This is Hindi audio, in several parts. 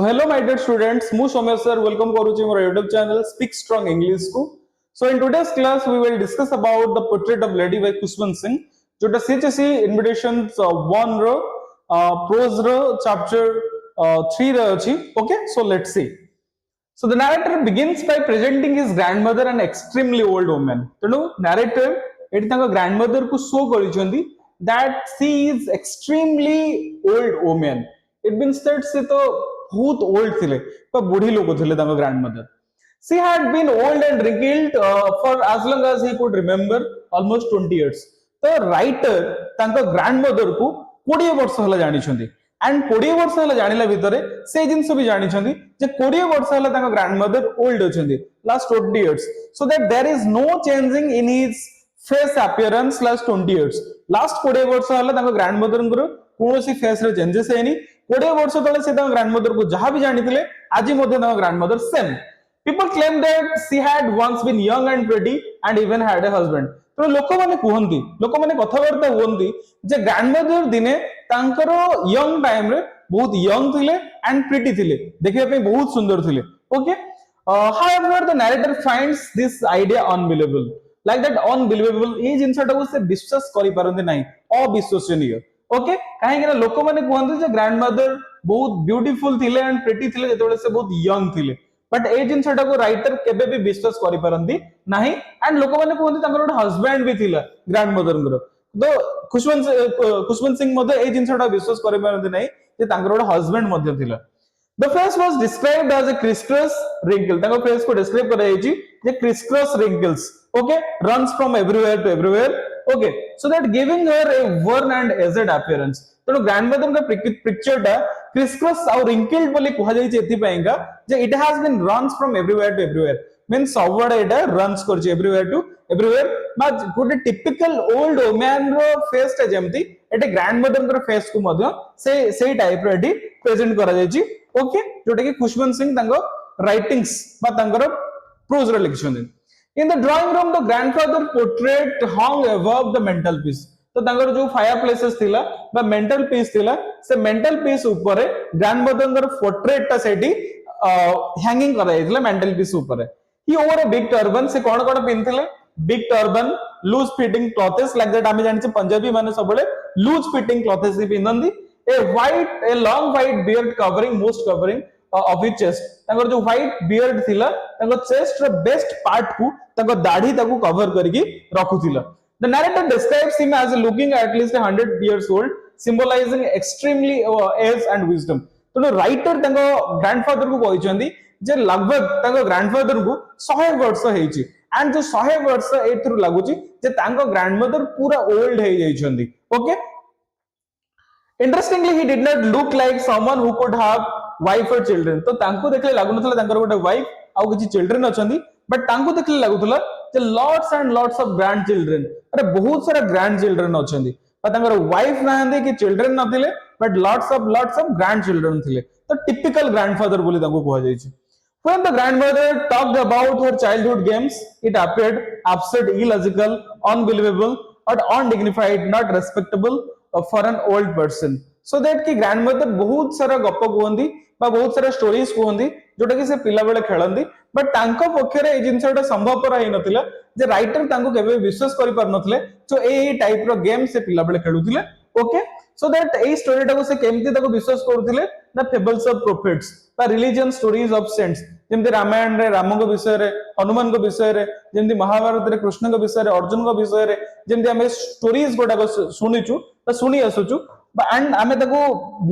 hello my dear students, mu Saumya sir welcome karuchi our YouTube channel Speak Strong English ku. So in today's class we will discuss about the portrait of lady by Khushwant Singh, jota CHSE invitations 1 ro prose ro chapter 3 ro achi. Okay, so let's see. So the narrator begins by presenting his grandmother, an extremely old woman. Tenu narrator eti tanga grandmother ku show karichandi that she is extremely old woman. It means that se to बहुत old thile, pa budi logo thile tanga grandmother. She had been old and wrinkled for as long as he could remember, almost 20 years. तो writer तांका grandmother को 20 वर्ष हला जानी छंदी and 20 वर्ष हला जानिला भितरे से जिंस भी जानी छंदी जे 20 वर्ष हला तांका grandmother old अछंदी last 20 years, so that there is no changing in his face appearance last 20 years. last 20 वर्ष हला तांका grandmother को कोनोसी face रे चेंजेस हेनी. 20 वर्ष तले से तांका grandmother को जहां भी जानिथिले आजि मध्ये तांका grandmother same. People claim that she had once been young and pretty and even had a husband. तो लोक माने कहंती, लोक माने कथावार्ता हुंती जे ग्रैंडमदर दिने तांकर यंग टाइम रे बहुत यंग थिले एंड प्रिटी थिले, देखिबा पे बहुत सुंदर थिले. Okay, however the narrator finds this idea unbelievable, like that unbelievable ए जिंसटा को से विश्वास करि पारंते नाही, अविश्वसनीय. ओके, काहे कि लोक माने कहंती जे ग्रैंडमदर बहुत ब्यूटीफुल थिले एंड प्रिटी थिले जेतोले से बहुत यंग थिले, बट ए जिनसटा को राइटर केबे भी विश्वास करि पारंती नाही. एंड लोक माने कहंती तांकर एक हस्बैंड भी थिला ग्रैंडमदर को. तो खुशवंत सिंह मध्ये ए जिनसटा विश्वास करि पारंती नाही जे तांकर एक हस्बैंड मध्ये थिला. The face was described as a crisscross wrinkle. तांकर फेस को डिस्क्राइब करा जायछि जे crisscross wrinkles, okay, runs from everywhere to everywhere, okay, so that giving her a worn and aged appearance. तो ग्रैंडमदर का पिक्चर टा crisscross और wrinkled बोली कहा जायछि एथि पाएगा जे it has been runs from everywhere to everywhere, means सबवडे Etah runs करछि everywhere to everywhere. बा गोटे टिपिकल ओल्ड वुमन रो फेस टा जेमति एटा ग्रैंडमदर का फेस को मध्य से टाइप रो एटी प्रेजेंट करा जायछि. ओके, जोटा कि खुशवंत सिंह तांको राइटिंग्स बा तांकर प्रोज रे लिखछन्ते. In the drawing room the grandfather portrait hung above the mantel piece. तो तांकर जो फायर प्लेसेस थिला बा मेंटल पीस थिला से मेंटल पीस ऊपर ग्रैंडमदर का पोर्ट्रेट ता सेठी हैंगिंग करा जायतिला मेंटल पीस ऊपर. He wore a big turban, से कोन कोन पिनथिले big turban, loose fitting clothes, like that आमे जानि पंजाबी माने सबले लूज फिटिंग क्लॉथेस ही पिनंदी. a long white beard covering most covering of his chest. तांकर जो white beard थिला तांकर chest रो बेस्ट पार्ट को तांकर दाढ़ी ताकू कवर करके रखुथिला. The narrator describes him as looking at least 100 years old, symbolizing extremely age and wisdom. तो राइटर तांको ग्रैंडफादर को कहिसंदी जे लगभग तांको ग्रैंडफादर को 100 वर्ष हेछि एंड जो 100 वर्ष एथरु लागुची जे तांको ग्रैंडमदर पूरा ओल्ड हे जाइछंदी. Okay, interestingly he did not look like someone who could have wife or children. तो तांको देखले लागु नथला तांकर गोटे वाइफ आ किछि चिल्ड्रन अछंदी, बट तांको देखले लागुतला जे lots and lots of grandchildren, अरे बहुत सारा grandchildren अछंदी. पर तांकर वाइफ नाहंदी कि चिल्ड्रन नथिले, बट lots of grandchildren थिले. तो टिपिकल ग्रैंडफादर बोली तांको कहै जायछि. When the grandmother talked about her childhood games, it appeared absurd, illogical, unbelievable, or undignified, not respectable for an old person. So that कि grandmother बहुत सारा गप कहंदी बा बहुत सारा स्टोरीज कहंदी जोटा कि से पिला बेले खेलंदी, बट तांको पक्षरे ए जिंसटा संभवपर हे नथिला जे राइटर तांको केबे विश्वास करि पार नथिले जो ए टाइप रो गेम से पिला बेले खेलुथिले. ओके, सो दैट ए स्टोरीटा को से केमति ताको विश्वास करूथिले द फेबल्स ऑफ प्रोफेट्स बा रिलीजियन स्टोरीज ऑफ सेंट्स, जेमति रामायण रे राम को विषय रे, हनुमान को विषय रे, जेमति महाभारत रे कृष्ण को विषय रे, अर्जुन को विषय रे, जेमति हमें स्टोरीज गोटा को सुनिचु बा सुनी आसुचु एंड आमे ताको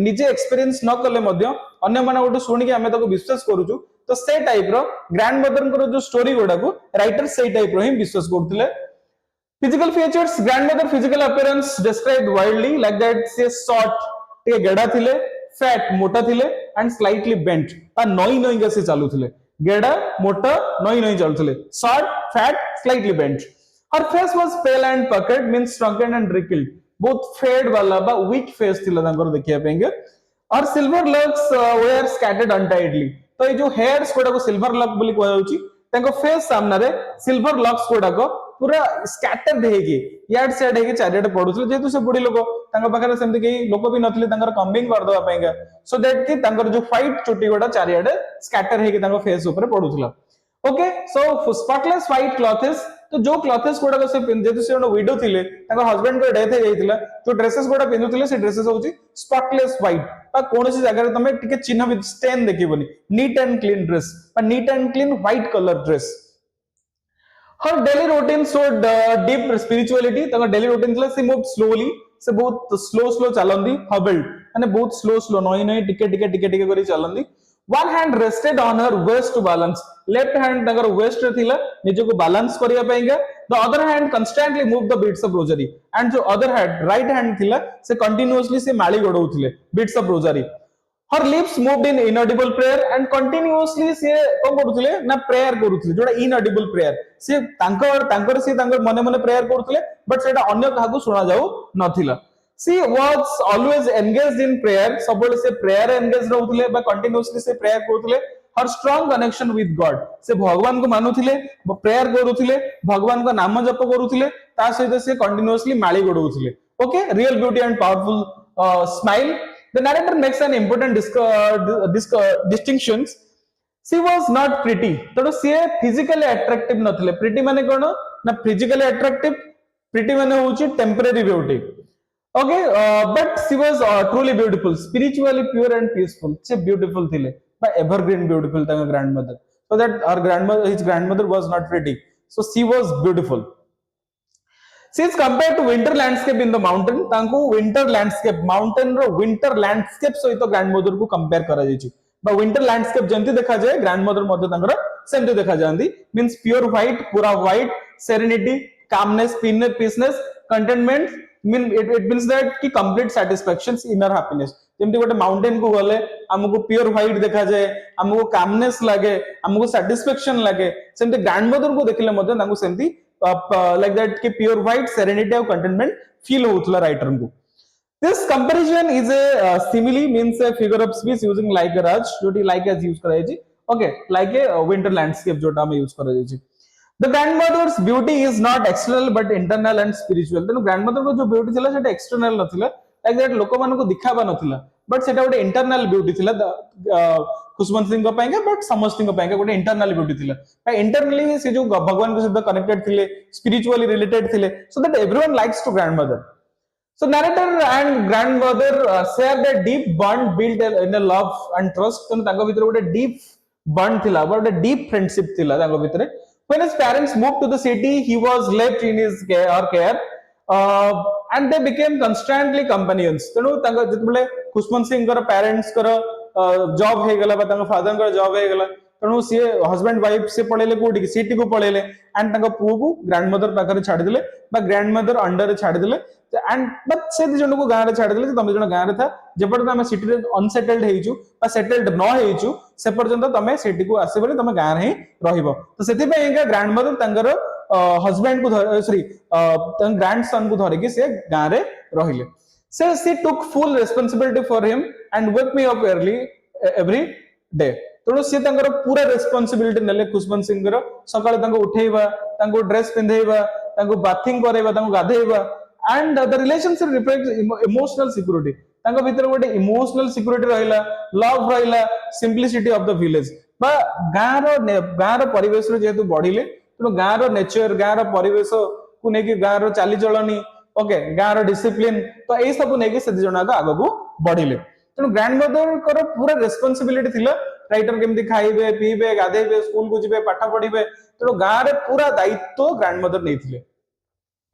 निजे एक्सपीरियंस न कले मध्य अन्य माने गोटे सुनी के आमे ताको विश्वास करूचु. तो से टाइप रो ग्रैंडमदर को जो स्टोरी गोटा को राइटर से टाइप रो ही विश्वास करथिले. Physical features, grandmother physical appearance described wildly, like that she is short, टे गेडा थिले, fat मोटा थिले and slightly bent. आ नई नई का से चालू थिले, गेडा मोटा नई नई चालू थिले, short, fat, slightly bent. Her face was pale and puckered, means shrunken and wrinkled. बहुत fade वाला बा weak face थिला तांकर देखिया पेंगे. Her silver locks were scattered untidily. तो ये जो hairs कोटा को silver lock बोली कहै होची तांको face सामना रे silver locks कोटा को पूरा स्कैटर्ड हेगी याड साइड हेगी चारियाडे पडुथले जेतु से बुढी लोक तांका पाखरे सेमति के लोक भी नथले तांकर कम्बिंग कर दवा पाएगा सो दैट कि तांकर जो फाइट चुटी गोडा चारियाडे स्कैटर हेगी तांका फेस ऊपर पडुथला okay so spotless white clothes तो जो क्लॉथेस गुडा से जेतु से विडो थिले तांका हस्बैंड को डेथ हे जाइतिला जो ड्रेसेस गुडा पिंदुथिले से ड्रेसेस होची स्पॉटलेस व्हाइट बा कोनोसी जगह तमे टिके चिन्ह विथ स्टेन देखिबोनी नीट एंड क्लीन ड्रेस बा neat and clean white colour dress her daily routine showed deep spirituality तांका डेली रूटीन थला से मूव स्लोली से बहुत स्लो चलंदी हबल्ड माने बहुत स्लो नई नई टिके करी चलंदी one hand rested on her waist to balance left hand तांकर वेस्ट रे थिला निजे को बैलेंस करिया पाएगा the other hand constantly move the beads of rosary and जो अदर हैंड राइट हैंड थिला से कंटीन्यूअसली से माली गडौथिले beads of rosary her lips moved in inaudible prayer and continuously से कोन करूथिले ना प्रेयर करूथिले जोडा इनऑडिबल प्रेयर से तांकर मने मने प्रेयर करूथिले बट सेटा अन्य काहाकू सुना जाऊ नथिला she was always engaged in prayer सबले से प्रेयर एंगेज रहउथिले बा कंटीन्यूअसली से प्रेयर करूथिले her strong connection with God से भगवान को मानुथिले प्रेयर करूथिले भगवान को नाम जप करूथिले ता सहित से कंटीन्यूअसली माली गडौथिले okay real beauty and powerful smile the narrator makes an important distinctions she was not pretty तो सी फिजिकली अट्रैक्टिव नथिले प्रिटी माने कोन ना फिजिकली अट्रैक्टिव प्रिटी माने होची temporary beauty okay but she was truly beautiful spiritually pure and peaceful से ब्यूटीफुल थिले बा एवरग्रीन ब्यूटीफुल तांगा grandmother so that our grandmother his grandmother was not pretty so she was beautiful Since compared to winter landscape in the mountain, तांको winter landscape mountain रो winter landscape सहित grandmother को compare करा जायछि बा winter landscape जंती देखा जाए grandmother मध्ये तांकर सेमती देखा जांदी means pure white पूरा white serenity calmness peaceness contentment it means that कि complete satisfaction inner happiness जेमती गोटे माउंटेन को गले हमको प्योर व्हाइट देखा जाए हमको कामनेस लागे हमको सैटिस्फैक्शन लागे सेमती ग्रैंडमदर को देखले मध्ये तांको सेमती like that कि pure white serenity और contentment feel होतला राइटर को this comparison is a simile means a figure of speech using like a raj जोटी like as use करा जायछि okay like a winter landscape जोटा हम यूज करा जायछि the grandmother's beauty is not external but internal and spiritual तेनु grandmother को जो beauty थिला सेटा external नथिला like that लोक मान को दिखाबा नथिला बट सेटा गोटे इंटरनल ब्यूटी थिला खुशवंत सिंह पाएंगे बट समस्त पाएंगे गोटे इंटरनल ब्यूटी थिला इंटरनली से जो भगवान के सहित कनेक्टेड थिले स्पिरिचुअली रिलेटेड थिले so that everyone likes to grandmother so narrator and grandmother share the deep bond build in a love and trust तन तांको भीतर गोटे डीप बॉन्ड थिला गोटे डीप फ्रेंडशिप थिला तांको भीतर when his parents moved to the city he was left in his care and they became constantly companions तेणु तांको जतबले खुशवंत सिंह कर पेरेंट्स कर जॉब हे गला बा तांको फादर कर जॉब हे गला तेणु सी हस्बैंड वाइफ से पळेले कोठी सिटी को पळेले एंड तांको पुओ को ग्रैंडमदर पाखरे छाडी दिले बा ग्रैंडमदर अंडर रे छाडी दिले एंड बट से जण को गां रे छाडी दिले तमे जण गां रे था जेपट तमे सिटी रे अनसेटल्ड हेइछु बा सेटल्ड न हेइछु से पर्यंत तमे सिटी को आसे बले तमे गां रे ही रहिबो तो सेति पे एका ग्रैंडमदर तांगर हस्बैंड को सॉरी ग्रैंडसन को धरिके से गां रे रहिले So she took full responsibility for him and woke me up early every day. तेणु सी तांकर पूरा रेस्पॉन्सिबिलिटी नेले खुशवंत सिंह रो सकाळे तांको उठेइबा तांको ड्रेस पिंधेइबा तांको बाथिंग करेइबा तांको गाधेइबा and the relationship reflect emotional security तांको भीतर गोटे इमोशनल सिक्योरिटी रहिला लव रहिला सिंपलिसिटी ऑफ द विलेज बा गां रो परिवेश रो जेतु बढ़िले तेणु गां रो नेचर गां रो परिवेश को नेकी गां रो चाली चलनी ओके गां रो डिसिप्लिन तो ए सब नेकी से जण आगो बढ़िले तेणु ग्रैंडमदर कर पूरा रेस्पॉन्सिबिलिटी थिला राइटर केमती खाइबे पीबे गाधेबे स्कूल को जिबे पाठ पढिबे तेणु गां रे पूरा दायित्व grandmother नेथिले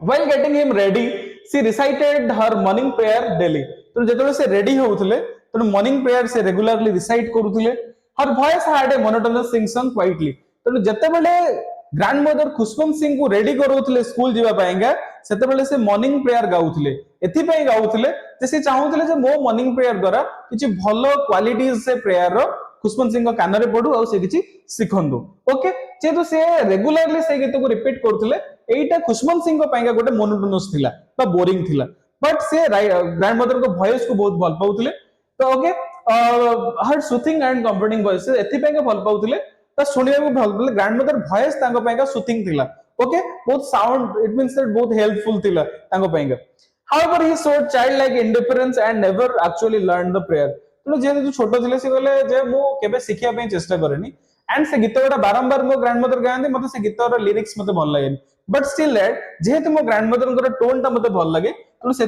while getting him ready she recited her morning prayer daily तेणु जेतबे से रेडी होउथले तेणु मॉर्निंग प्रेयर से रेगुलरली रिसाइट करूथले her voice had a monotonous sing song quietly तेणु जेतेबेले ग्रैंडमदर खुशवंत सिंह को रेडी करूथले स्कूल जीवा पाएंगा सेतेबेले से मॉर्निंग प्रेयर गाउथले एथि पई गाउथले जे से चाहूथले जे मो मॉर्निंग प्रेयर द्वारा किछि भलो क्वालिटीज से प्रेयर रो खुशवंत सिंह कान रे पडू आ से किछि सिखंदु ओके जेतु से रेगुलरली से गीत को रिपीट करथले एटा खुशवंत सिंह पाएंगा गोटे मोनोटोनस थिला बा बोरिंग थिला बट से ग्रैंडमदर को वॉइस को बहुत भल पाउथले तो okay her soothing and comforting voice एथि पई भल पाउथले तो सुनिया को भल ग्रैंडमदर वॉइस तांको पई सुथिंग थिला ओके बहुत साउंड इट मींस दैट बहुत हेल्पफुल थिला तांको पाइंगा however he showed childlike indifference and never actually learned the prayer ତେଣୁ ଯେହେତୁ ଛୋଟ ଥିଲେ ସେ କହିଲେ ଯେ ମୁଁ କେବେ ଶିଖିବା ପାଇଁ ଚେଷ୍ଟା କରେନି एंड से गीत गुड़ा बारंबार मो ग्रांडमदर गाँधी मत से गीतर लिरिक्स मत भल लगे बट स्टिल दैट जेहेतु मो ग्रांडमदर टोन टा मत भल लगे तेणु से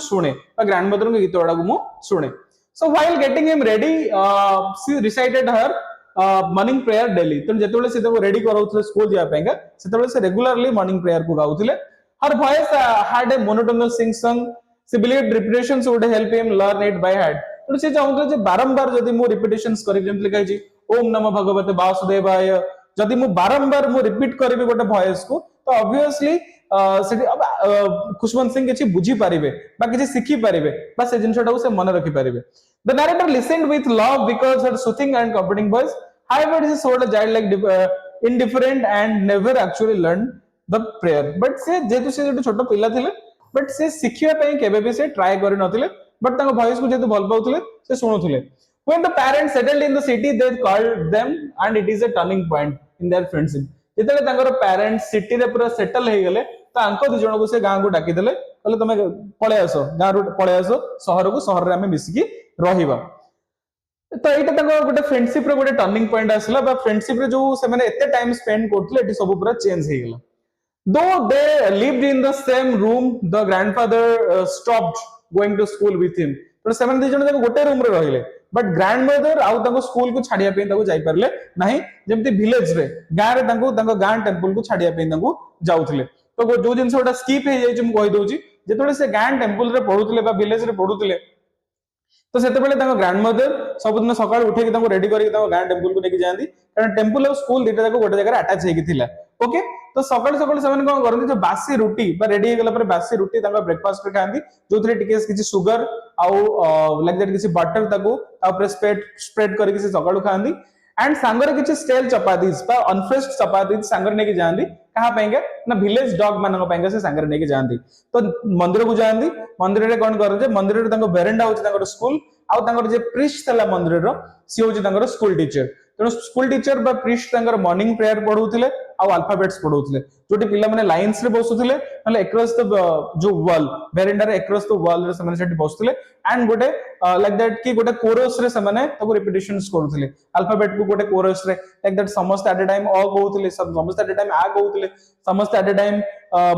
शुणे ग्रांडमदर गीत गुड़ा मु शुणे so while getting him ready she recited her morning prayer daily तेणु जो रेडी कराउथले स्कूल जाया से रेगुलरली मॉर्निंग प्रेयर को गाउथले her voice had a monotonous sing song she believed repetitions would help him learn it by heart तेणु से चाहूले जे बारंबार जदि मु रिपिटेशंस करी जेमति लिखा छि ओम नमो भगवते वासुदेवाय जदि मु बारंबार मु रिपीट करिवे गोटे वॉइस को तो ऑब्वियसली खुशवंत सिंह किछि बुझी पारिबे बा किछि सिखी पारिबे बा से जिंसटा से मन रखि पारिबे the narrator listened with love because her soothing and comforting voice however he showed a child like indifferent and never actually learn the prayer but से जेतु से छोट पिला थिले बट से सिखिया पई केबे भी से ट्राई करि नथिले बट तांको वॉइस को जेतु भल पाउथिले से सुनुथिले when the parents settled in the city they called them and it is a turning point in their friendship जेतले तांकर पेरेंट्स सिटी रे पूरा सेटल हे गेले तो आंको दु जण को से गां को डाकी देले कहले तमे पळे आसो गां रो पळे आसो शहर रे हमें मिसिकी रहिबा तो एटा तांको गोटे फ्रेंडशिप रे गोटे टर्निंग पॉइंट आसला बा फ्रेंडशिप रे जो से माने एते टाइम स्पेंड करथले एटी सब पूरा चेंज हे गेला though they lived in the same room the grandfather stopped going to school with him तो सेवन दि जण जाक गोटे रूम रे रहिले बट ग्रैंडमदर आउ ताको स्कूल को छाडिया पे ताको जाई परले नाही जेमति विलेज रे गां रे ताको गां टेंपल को छाडिया पे ताको जाउथले तो जो जिंस ओटा स्किप हे जाई हम कहि दोची जेतोले से गां टेंपल रे पढुथले बा विलेज रे पढुथले तो सेते बेले ताको ग्रैंडमदर सब दिन सकाळ उठे कि ताको रेडी करी ताको गां टेंपल को लेके जांदी कारण टेंपल और स्कूल दिटा ताको गोटे जगह अटैच हे कि थिला ओके तो सकाळ सकाळ सेवन कोन करन जो बासी रोटी बा रेडी हे गेला पर बासी रोटी ताको ब्रेकफास्ट रे खांदी जोथरे टिके किछि सुगर आउ लाइक दैट किछि बटर ताको ऊपर स्प्रेड करके से सकाळु खांदी एंड सांगरे किछि स्टेल चपातीस बा अनफ्रेश्ड चपातीस सांगरे नेकी जांदी कहा पाएंगे ना विलेज डॉग मानक पाएंगे से सांगरे नेकी जांदी तो मंदिर को जांदी मंदिर रे कोन कर जे मंदिर रे ताको बेरेंडा होछि ताको स्कूल आउ ताको जे प्रीस्ट तला मंदिर रो सी होछि ताको स्कूल टीचर तेणु स्कूल टीचर बा प्रीस्ट तांकर मॉर्निंग प्रेयर पढौथिले आ अल्फाबेट्स पढौथिले जोटी पिला माने लाइंस रे बसुथिले माने अक्रॉस द जो वॉल वेरेंडा रे अक्रॉस द वॉल रे समान सेठी बसुथिले एंड गोटे लाइक दैट की गोटे कोरस रे समान ताको रिपीटेशंस करूथिले अल्फाबेट को गोटे कोरस रे लाइक दैट समस्त एट अ टाइम अ कहउथिले समस्त एट अ टाइम आ कहउथिले समस्त at a time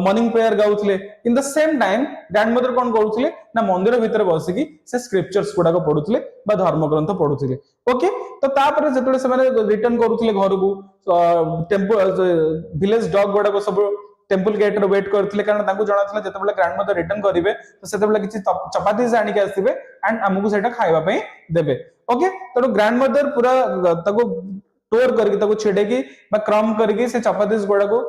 morning prayer गाउथिले in the same time grandmother कोन करूथिले ना मंदिर भीतर बसिकी से स्क्रिप्चर्स गुडा को पढुथिले बा धर्म ग्रंथ पढुथिले ओके तो तापर जेतले से माने रिटर्न करूथिले घर को टेंपल विलेज डॉग गुडा को सब टेंपल गेट रे वेट करथिले कारण तांको जणा थिला जेतेबेले ग्रैंडमदर रिटर्न करिवे तो सेतेबेले किछि चपाती से आनी के आसीबे एंड हमकु सेटा खाइबा पई देबे ओके तो ग्रैंडमदर पूरा ताको टोर करके ताको छेडे की बा क्रम करके से चपातीस गुडा को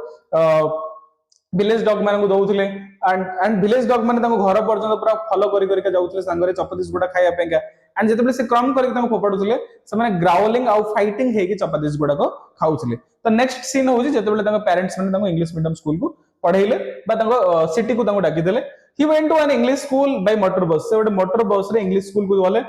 विलेज डॉग मान को दउथिले एंड विलेज डॉग माने ताको घर पर्यंत पूरा फॉलो करी करी के जाउथिले संगरे चपातीस गुडा खाइबा पेका एंड जेतेबेले से क्रम करके ताको फोपाडुथिले से माने ग्राउलिंग आउ फाइटिंग हे की चपातीस गुडा को खाउथिले तो नेक्स्ट सीन होजी जेतेबेले ताको पेरेंट्स माने ताको इंग्लिश मीडियम स्कूल को पढाइले बा ताको सिटी को ताको डाकी देले he went to an English school by motor bus से ओडे मोटर बस रे इंग्लिश स्कूल को गले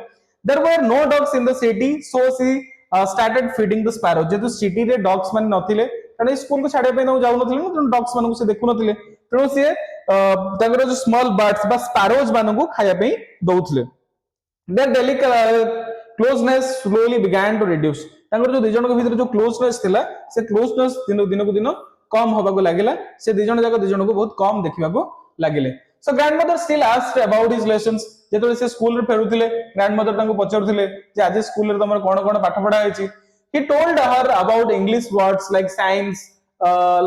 there were no dogs in the city so she started feeding the sparrow जेतु सिटी रे डॉग्स माने नथिले कारण स्कूल को छाड़े पे जाऊ नथिले न डॉग्स मान को से देखु नथिले तेणु से ताकर जो स्मॉल बर्ड्स बा स्पैरोज मान को खाया पे दउथिले there daily closeness slowly began to reduce ताकर जो दिजन के भीतर जो क्लोजनेस थिला से क्लोजनेस दिन को दिन कम होबा को लागिला से दिजन को बहुत कम देखिबा को लागिले so grandmother still asked about his lessons जेतले से स्कूल रे फेरुथिले ग्रैंडमदर तांको पचरथिले जे आज स्कूल रे तमर कोन कोन पाठ पढा हेछि he told her about English words like science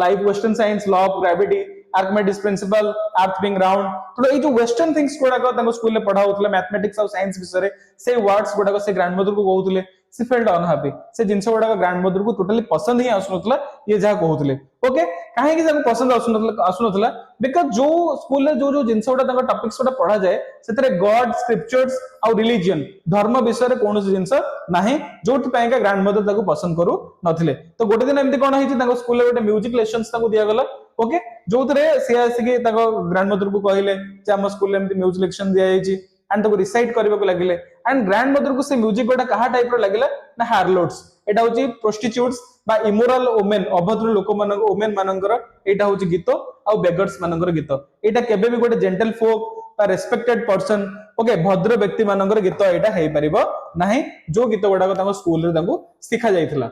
like western science law of gravity Archimedes principle earth being round तो ये जो western things गुडा को तांको स्कूल रे पढाउथिले मैथमेटिक्स और साइंस विषय से वर्ड्स गुडा को से ग्रैंडमदर को कहउथिले से फेल्ड अनहैप्पी से जिंस गुडा ग्रैंडमदर को टोटली पसंद ही आसुनथला ये जहा कहउथिले ओके काहे कि से पसंद आसुनथला बिकॉज़ जो स्कूल रे जो जिंस गुडा तांको टॉपिक्स गुडा पढा जाए सेतरे गॉड स्क्रिप्चर्स और रिलीजन धर्म विषय रे कोन जिंस नाही जोट पाएका ग्रैंडमदर ताको पसंद करू नथिले तो गोटे दिन एमती कोन हेछि तांको स्कूल रे गोटे म्यूजिक लेसन्स ताको दिया गला ओके जोथरे से आसी ताको ग्रैंडमदर को कहले जे हम स्कूल रे एमती म्यूजिक लेसन दिया हेछि एंड ताको रिसाइट करबा को लागिले एंड ग्रैंडमदर को से म्यूजिक गोटा कहा टाइप रो लागिला ना हार्लोट्स एटा होची प्रोस्टिट्यूट्स बा इमोराल ओमेन अभद्र लोक मान ओमेन मानकर एटा होची गीत आ बेगर्स मानकर गीत एटा केबे भी गोटे जेंटल फोक बा रेस्पेक्टेड पर्सन ओके भद्र व्यक्ति मानकर गीत एटा हेई परिबो नाही जो गीत गुडा तांको स्कूल रे तांको सिखा जाइथिला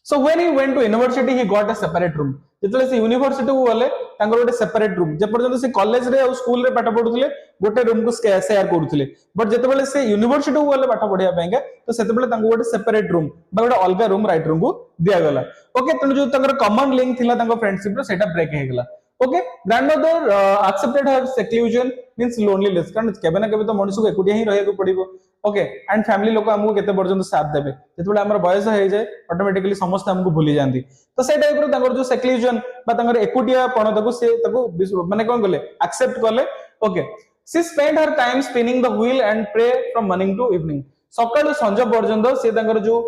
So when he went to university, he got a separate room. जेतले से यूनिवर्सिटी को गले तांकर गोटे सेपरेट रूम जे पर्यंत से कॉलेज रे और स्कूल रे पाठ पढुथिले गोटे रूम को शेयर करूथिले बट जेतेबेले से यूनिवर्सिटी को गले पाठ पढिया पाएंगे तो सेतेबेले तांको गोटे सेपरेट रूम बा गोटे अलगा रूम राइट रूम को दिया गला ओके तने जो तांकर कॉमन लिंक थिला तांको फ्रेंडशिप रो सेटा ब्रेक हे गेला ओके ग्रैंडमदर एक्सेप्टेड हर सेक्लूजन मींस लोनलीनेस कारण केबे ना केबे तो मनुष्य को एकुटिया ही रहय को पड़िबो ओके एंड फैमिली लोक हमको केते पर्यंत साथ देबे जेतेबेले हमर बयस हे जाय ऑटोमेटिकली समस्त हमको भूली जांदी तो से टाइप रो तांकर जो सेक्लूजन बा तांकर एकुटिया पण ताको से ताको माने कोन गले एक्सेप्ट करले okay she spend her time spinning the wheel and pray from morning to evening सकाळ संज पर्यंत से तांकर जो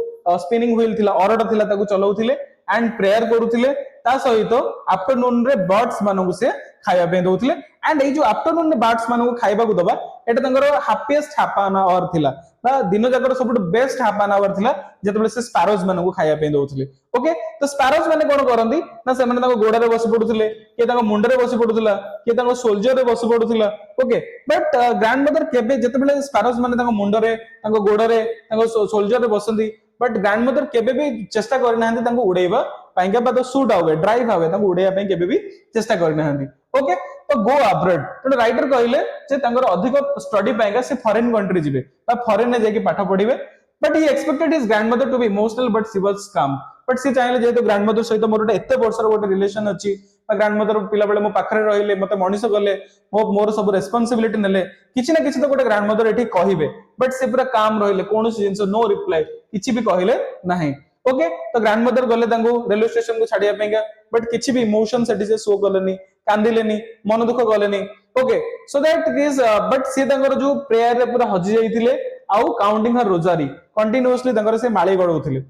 स्पिनिंग व्हील थिला ऑर्डर थिला ताको चलाउथिले एंड प्रेयर करूथिले ता सहित आफ्टरनून रे बर्ड्स मानकु से खाଇବା ପାଇଁ दउथिले एंड ए जो आफ्टरनून रे बर्ड्स मानकु खाଇବା को दबा एटा तंगर हैप्पीएस्ट हाफ एन आवर थिला बा दिन जाकर सबट बेस्ट हाफ एन आवर थिला जेतबे से स्पैरोज मानकु खाଇବା ପାଇଁ दउथिले ओके तो स्पैरोज माने कोन करंदी ना से माने ताको गोडा रे बसि पडुथिले के ताको मुंड रे बसि पडुथिला के ताको सोल्जर रे बसि पडुथिला ओके बट ग्रैंडमदर केबे जेतबे स्पैरोज माने ताको मुंड रे ताको गोडा रे ताको सोल्जर रे बसंदी बट ग्रैंडमदर केबे भी चेष्टा करना है ताको उड़ेबा पाइंगा बा तो शूट आवे ड्राइव आवे ताको उड़ेया ପାଇଁ केबे भी चेष्टा करना है ओके तो गो अब्रॉड तो राइटर कहले जे तांगर अधिक स्टडी पाइंगा से फॉरेन कंट्री जिवे बा फॉरेन ने जाके पाठ पढिबे but he expected his grandmother to be emotional but she was calm but she चाहिले जे तो ग्रैंडमदर सहित मोर एते वर्षर गोटे रिलेशन अछि ग्रैंडमदर पिला बेले मो पाखरे रहिले मते मनिष गले मोर सब रेस्पोंसिबिलिटी नेले किछि ना किछि तो गोटे ग्रैंडमदर एठी कहिबे बट से पूरा काम रहिले कोनोसी जिंस नो रिप्लाई किछि भी कहिले नाही ओके तो ग्रैंडमदर गले तांगो रेलवे स्टेशन को छाडिया पेंगा बट किछि भी इमोशन सेठी से शो करलेनी कांदिलेनी मन दुख गलेनी okay so that is but she तांगर जो प्रेयर रे पूरा हजि जाइथिले आउ काउंटिंग हर रोजारी कंटीन्यूअसली तांगर से माळी गडौथिले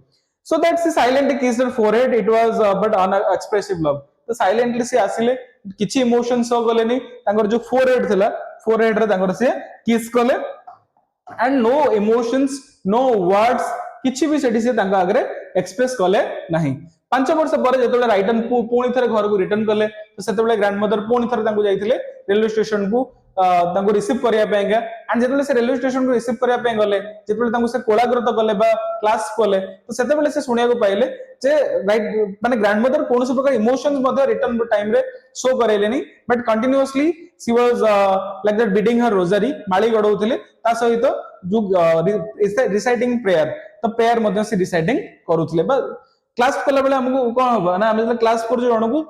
so that she silently kissed her forehead it was but unexpressive love तो साइलेंटली से आसिले किछि इमोशन शो गलेनी तांगर जो फोरहेड थिला फोरहेड रे तांगर से किस कले and no emotions no words किछि भी सेठी से तांका आगरे एक्सप्रेस कले नाही 5 वर्ष पर जेतले राइटन पुणी थरे घर को रिटर्न कले तो सेतबेले ग्रैंडमदर पुणी थरे तांको जाइथिले रेलवे स्टेशन को तांको रिसीव करिया पेंगा एंड जेतले से रेलवे स्टेशन को रिसीव करिया पे गले जेतले तांको से कोलाग्रत कले बा क्लास कले तो सेतबेले से सुनिया को पाइले जे राइट माने ग्रैंडमदर कोनोस प्रकार इमोशंस मध्ये रिटर्न टाइम रे शो करेलेनी but continuously she was like that beating her rosary माळी गडौथिले ता सहित जो रिसाइटिंग प्रेयर तो प्रेयर मध्ये से रिसाइटिंग करूथिले बा क्लास कला बेले हमको कोन होबा ना हम क्लास कर जणो को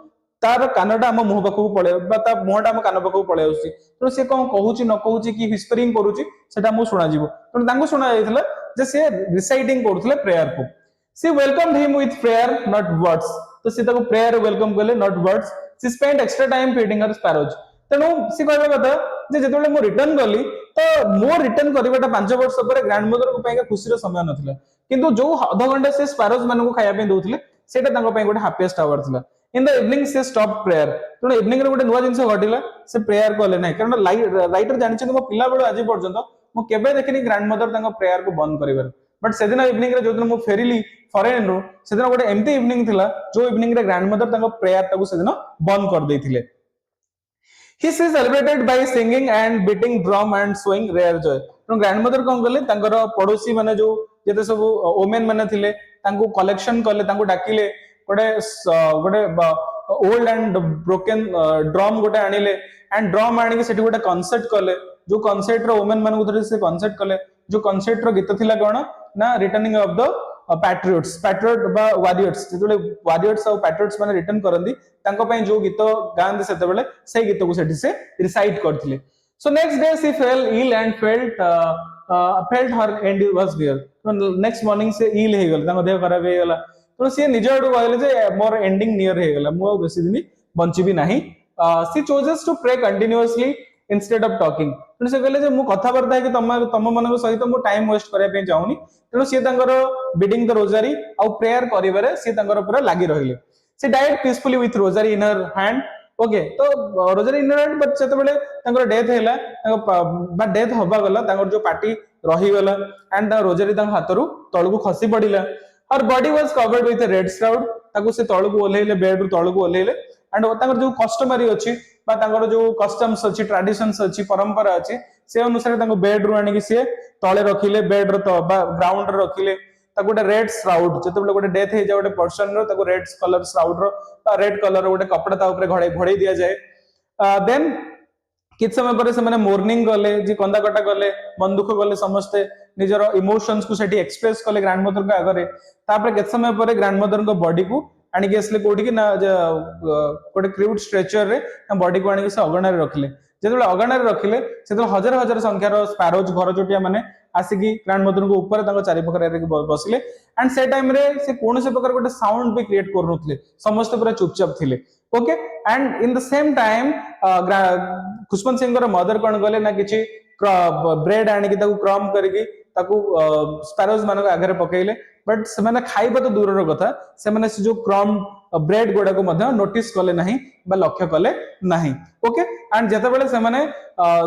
तार कानटा हम मुह पाखु पळे बा ता मुहटा हम कान पाखु पळे आउसी तो से कोन कहूची न कहूची की व्हिस्परिंग करूची सेटा मु सुना जीवो तो तांको सुना जायथिला जे से रिसाइटिंग करूथिले प्रेयर को she welcome him with prayer not words तो से ताको प्रेयर वेलकम कले not words she spend extra time feeding her sparrows तेणु सी कहबा कथा जे जेतबेले मु रिटर्न गली तो मो रिटर्न करबाटा 5 वर्ष पर ग्रैंडमदर को पाइका खुशी रो समय नथिला किंतु जो आधा घंटा से स्पैरोज मानन को खाया पे दोथिले सेटा तांको पय गोटे हैप्पीएस्ट आवर थिला इन द इवनिंग से स्टॉप प्रेयर तेणु इवनिंग रे गोटे नुवा जिंस घटिला से प्रेयर कले नै कारण राइटर जानि मो पिला बेलो आज पर्यंत मो केबे देखिनी ग्रैंडमदर तांको प्रेयर को बंद करिवर बट सेदिन इवनिंग रे जोदिन मो फेरिली फॉरेन रो सेदिन गोटे एमती इवनिंग थिला जो इवनिंग रे ग्रैंडमदर तांको प्रेयर ताको सेदिन बंद कर देथिले He is celebrated by singing and beating drum and showing rare joy. तो ग्रैंडमदर कोन गले तांकर पड़ोसी माने जो जेते सब ओमेन माने थिले तांको कलेक्शन करले तांको डाकिले गोटे गोटे ओल्ड एंड ब्रोकन ड्रम गोटे आनिले एंड ड्रम आनी के सेठी गोटे कॉन्सर्ट करले जो कॉन्सर्ट रो ओमेन माने उधर से कॉन्सर्ट करले जो कॉन्सर्ट रो गीत थिला कोन ना रिटर्निंग ऑफ द पैट्रियट बा वॉरियर्स जेतले वॉरियर्स और पैट्रियट्स माने रिटर्न करंदी तांको पय जो गीत गांधी सेते बेले से गीत को सेठी से रिसाइट करथिले so next day she fell ill and felt her end was here तो नेक्स्ट मॉर्निंग से इल हे गेल तांको देह खराब हे गेला तो सी निज आडू कहले जे मोर एंडिंग नियर हे गेला मो बेसी दिन बंची भी नाही she chooses to pray continuously instead of talking तो से कहले जे मु कथा बर्ता है कि तम मन सहित मु टाइम वेस्ट करे पे चाहूनी तेणु सी तांकर बीडिंग द रोजारी आ प्रेयर करिबारे सी तांकर पूरा लागि रहिले she died peacefully with rosary in her hand okay तो rosary in her hand but सेते बेले तांकर डेथ हैला बा डेथ होबा गला तांकर जो पार्टी रही गला एंड रोजारी तांक हातरू तळकु खसी पडिला और body was covered with red shroud ताको से तळको ओलेले बेड रु तळको ओलेले एंड ताकर जो कस्टमरी अछि बा ताकर जो कस्टम्स अछि ट्रेडिशंस अछि परंपरा अछि से अनुसार ताको बेड रु आनी कि से तळे रखिले बेड रो ग्राउंड रे रखिले ताको गोटे रेड श्राउड जते गोटे डेथ हे जा गोटे पर्सन रो ताको रेड कलर श्राउड रो रेड कलर गोटे कपड़ा ता ऊपर घोड़े दिया जाए देन किछ समय पर से मोर्निंग गले जी कंदा कटा गले मन दुख गले समस्ते निजर इमोशंस को सेठी एक्सप्रेस कले ग्रैंड मदर का आगरे तापर केत समय पर ग्रैंड मदर को बॉडी को आनी के असले कोठी कि ना गोटे क्रूड स्ट्रेचर रे बॉडी को आनी के से अगणा रे रखले जेतबे अगणा रे रखिले सेतबे हजार हजार संख्यार स्पैरोज घर चोटिया माने आसिकी ग्रैंड मदर को ऊपर ताको चारि पखरे बसिले एंड से टाइम रे से कोनसे प्रकार गोटे साउंड भी क्रिएट करनुतले समस्त पूरा चुपचाप थिले okay and in the same time Khushwant Singh mother कौन गले ना किछि ब्रेड आनिकी ताकू क्रम करिकी ताकू स्पैरोज मानक आगे पकेइले बट से खाइबा तो दूर कथा से जो क्रम ब्रेड गुड़ा को नोटिस कले नहीं बा लक्ष्य कले नहीं ओके एंड जेतेबेले से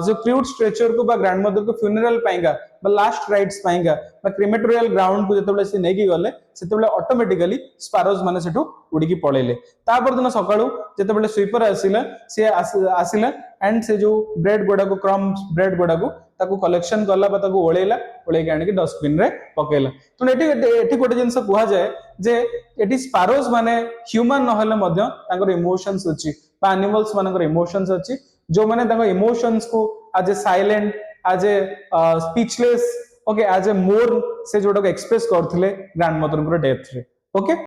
जो क्रूड स्ट्रेचर को बा ग्रैंड मदर को फ्यूनरल पाइंगा बा लास्ट राइट्स पाइंगा बा क्रिमेटोरियल ग्राउंड को जेतेबेले से नेकी गले सेतेबेले ऑटोमेटिकली स्पैरोज माने सेठू उड़ीकी पळेले तापर दिन सकाळू जेतेबेले स्वीपर आसिला से आसिला एंड से जो ब्रेड गुड़ा को क्रम ब्रेड गुड़ा को ताको कलेक्शन कला बा ताको ओळेला ओळेकी आनिकी डस्टबिन रे पकेला तो एठी गोटे जिंस कुहा जाय जे एठी स्पैरोज माने ह्यूमन नहले मध्य तांकर इमोशंस अछि बा एनिमल्स मानकर इमोशंस अछि जो माने तांकर इमोशंस को as a silent as a speechless okay as a more से जोडो एक्सप्रेस करथिले ग्रैंड मदर डेथ रे ओके